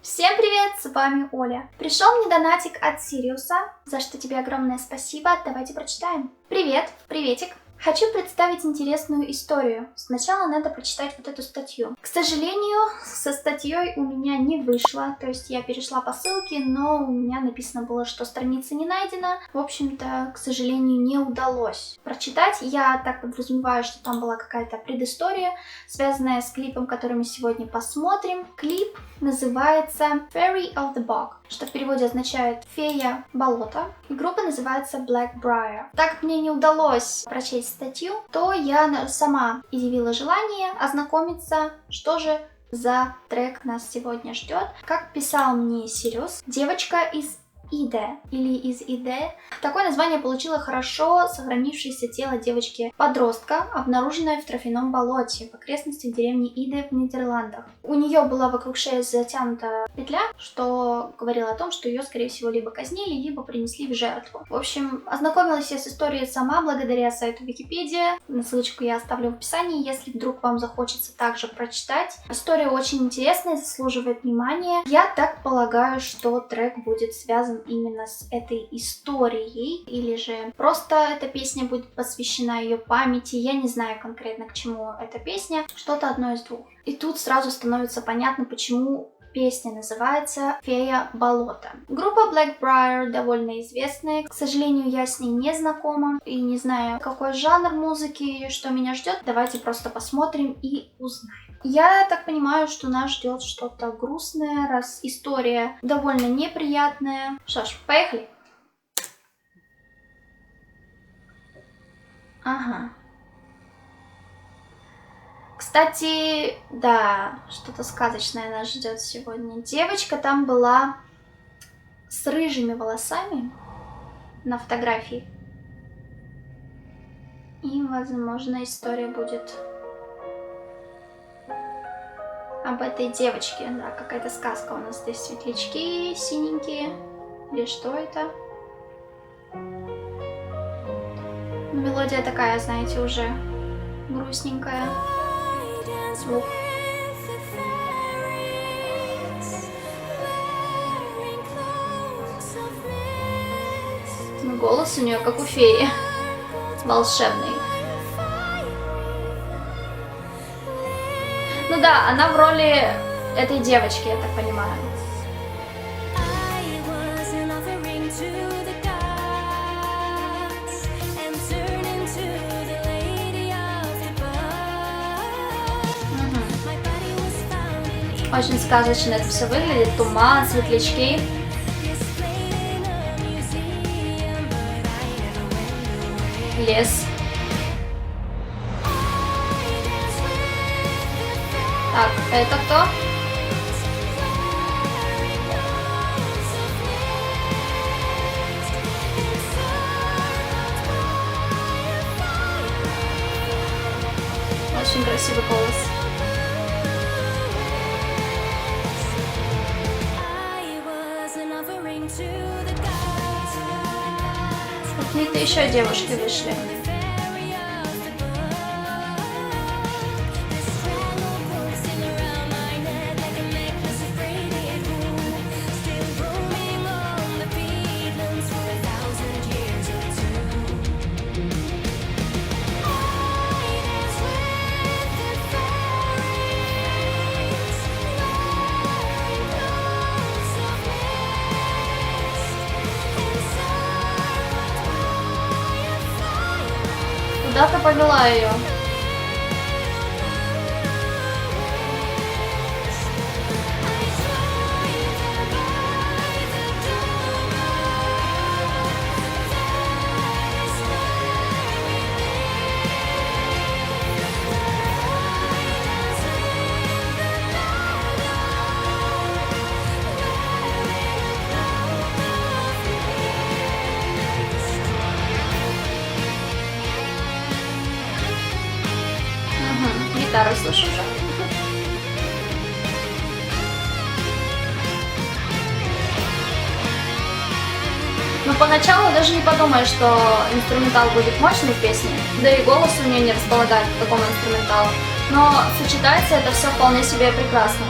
Всем привет, с вами Оля. Пришел мне донатик от Сириуса, за что тебе огромное спасибо. Давайте прочитаем. Привет, приветик. Хочу представить интересную историю. Сначала надо прочитать вот эту статью. К сожалению, со статьей у меня не вышло. То есть я перешла по ссылке, но у меня написано было, что страница не найдена. В общем-то, к сожалению, не удалось прочитать. Я так подразумеваю, что там была какая-то предыстория, связанная с клипом, который мы сегодня посмотрим. Клип называется Fairy of the Bog, что в переводе означает «фея болота». И группа называется Blackbriar. Так как мне не удалось прочесть статью, то я сама изъявила желание ознакомиться, что же за трек нас сегодня ждет. Как писал мне Сириус, девочка из Иде или из Иде. Такое название получило хорошо сохранившееся тело девочки-подростка, обнаруженное в трофяном болоте в окрестностях деревни Иде в Нидерландах. У нее была вокруг шеи затянута петля, что говорило о том, что ее, скорее всего, либо казнили, либо принесли в жертву. В общем, ознакомилась я с историей сама благодаря сайту Википедия. Ссылочку я оставлю в описании, если вдруг вам захочется также прочитать. История очень интересная, заслуживает внимания. Я так полагаю, что трек будет связан именно с этой историей, или же просто эта песня будет посвящена ее памяти. Я не знаю конкретно, к чему эта песня, что-то одно из двух. И тут сразу становится понятно, почему песня называется «Фея болота». Группа Blackbriar довольно известная. К сожалению, я с ней не знакома и не знаю, какой жанр музыки, что меня ждет. Давайте просто посмотрим и узнаем. Я так понимаю, что нас ждет что-то грустное, раз история довольно неприятная. Что ж, поехали. Ага. Кстати, да, что-то сказочное нас ждет сегодня. Девочка там была с рыжими волосами на фотографии. И, возможно, история будет об этой девочке. Да, какая-то сказка. У нас здесь светлячки синенькие. Или что это? Мелодия такая, знаете, уже грустненькая. Звук. Голос у нее как у феи. Волшебный. Ну да, она в роли этой девочки, я так понимаю. Очень сказочно это все выглядит. Туман, светлячки. Лес. Так, это кто? Очень красивый голос. Какие-то еще девушки вышли. Куда-то повела ее. Гитару слышу уже. Но поначалу даже не подумаешь, что инструментал будет мощный в песне, да и голос у нее не располагает к такому инструменталу. Но сочетается это все вполне себе прекрасно.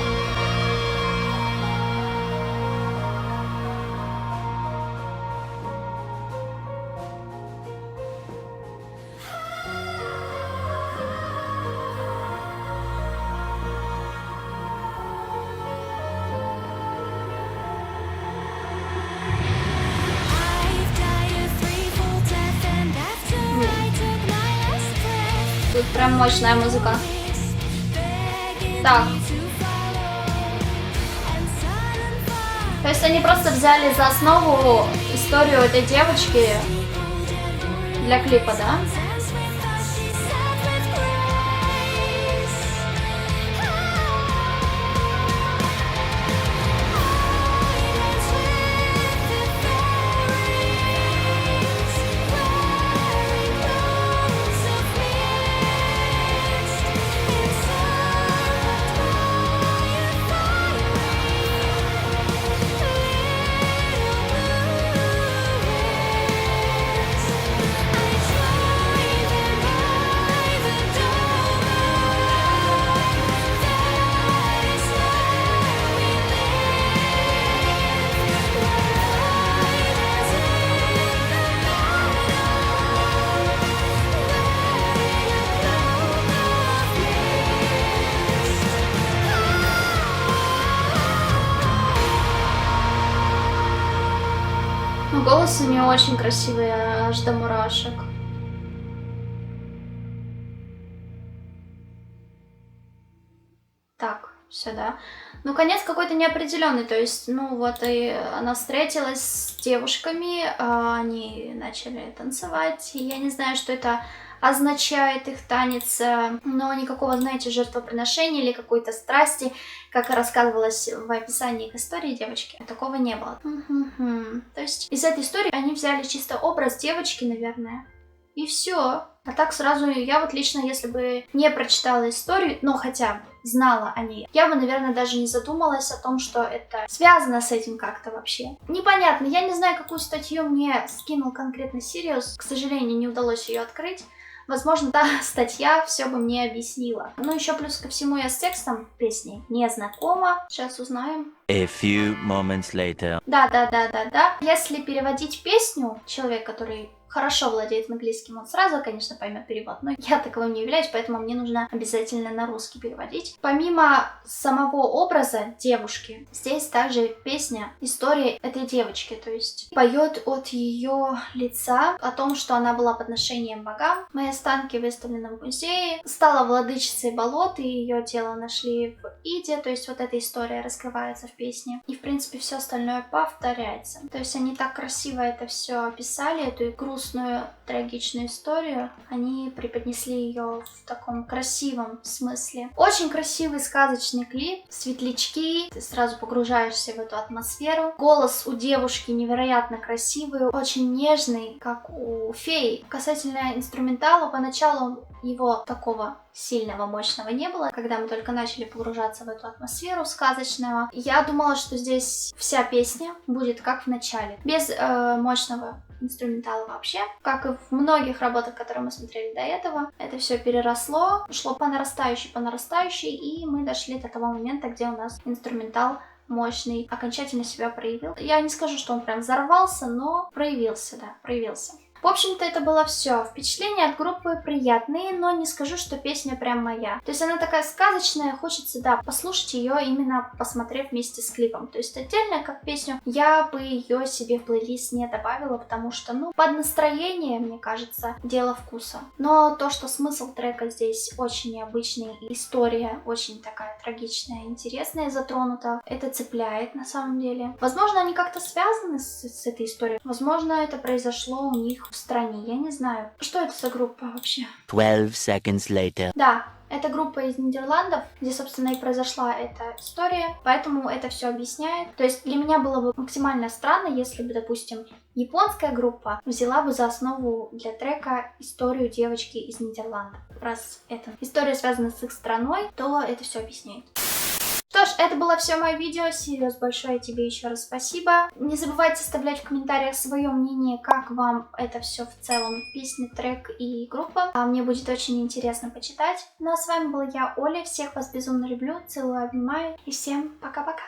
Тут прям мощная музыка. Так. То есть они просто взяли за основу историю этой девочки для клипа, да? Ну, голос у нее очень красивый, аж до мурашек. Так, сюда. Ну, конец какой-то неопределенный, то есть, ну, вот и она встретилась с девушками, они начали танцевать, и я не знаю, что это означает их танец, но никакого, знаете, жертвоприношения или какой-то страсти, как рассказывалось в описании к истории девочки, такого не было. То есть из этой истории они взяли чисто образ девочки, наверное, и все. А так сразу я вот лично, если бы не прочитала историю, но хотя бы знала о ней, я бы, наверное, даже не задумалась о том, что это связано с этим как-то вообще. Непонятно, я не знаю, какую статью мне скинул конкретно Сириус, к сожалению, не удалось ее открыть. Возможно, та статья все бы мне объяснила. Ну, еще плюс ко всему я с текстом песни не знакома. Сейчас узнаем. A few moments later. Да. Если переводить песню, человек, который хорошо владеет английским, он сразу, конечно, поймет перевод. Но я таковым не являюсь, поэтому мне нужно обязательно на русский переводить. Помимо самого образа девушки, здесь также песня, история этой девочки. То есть поет от ее лица о том, что она была подношением богам. Мои останки выставлены в музее. Стала владычицей болот, и ее тело нашли в Иде. То есть вот эта история раскрывается в песне. И, в принципе, все остальное повторяется. То есть они так красиво это все описали, эту грустную, трагичную историю. Они преподнесли ее в таком красивом смысле. Очень красивый сказочный клип, светлячки, ты сразу погружаешься в эту атмосферу. Голос у девушки невероятно красивый, очень нежный, как у феи. Касательно инструментала, поначалу его такого сильного, мощного не было. Когда мы только начали погружаться в эту атмосферу сказочного, я думала, что здесь вся песня будет как в начале, без мощного инструментала вообще. Как и в многих работах, которые мы смотрели до этого, это все переросло, шло по нарастающей, и мы дошли до того момента, где у нас инструментал мощный окончательно себя проявил. Я не скажу, что он прям взорвался, но проявился, да, проявился. В общем-то, это было все. Впечатления от группы приятные, но не скажу, что песня прям моя. То есть она такая сказочная, хочется, да, послушать ее именно посмотрев вместе с клипом. То есть отдельно, как песню, я бы ее себе в плейлист не добавила, потому что, ну, под настроение, мне кажется, дело вкуса. Но то, что смысл трека здесь очень необычный, история очень такая трагичная, интересная, затронута, это цепляет на самом деле. Возможно, они как-то связаны с этой историей. Возможно, это произошло у них в стране, я не знаю. Что это за группа вообще? 12 seconds later. Да, это группа из Нидерландов, где, собственно, и произошла эта история, поэтому это все объясняет. То есть для меня было бы максимально странно, если бы, допустим, японская группа взяла бы за основу для трека историю девочки из Нидерландов. Раз эта история связана с их страной, то это все объясняет. Что ж, это было все мое видео. Сириус, большое тебе еще раз спасибо. Не забывайте оставлять в комментариях свое мнение, как вам это все в целом, песня, трек и группа. Мне будет очень интересно почитать. Ну а с вами была я, Оля. Всех вас безумно люблю, целую, обнимаю и всем пока-пока.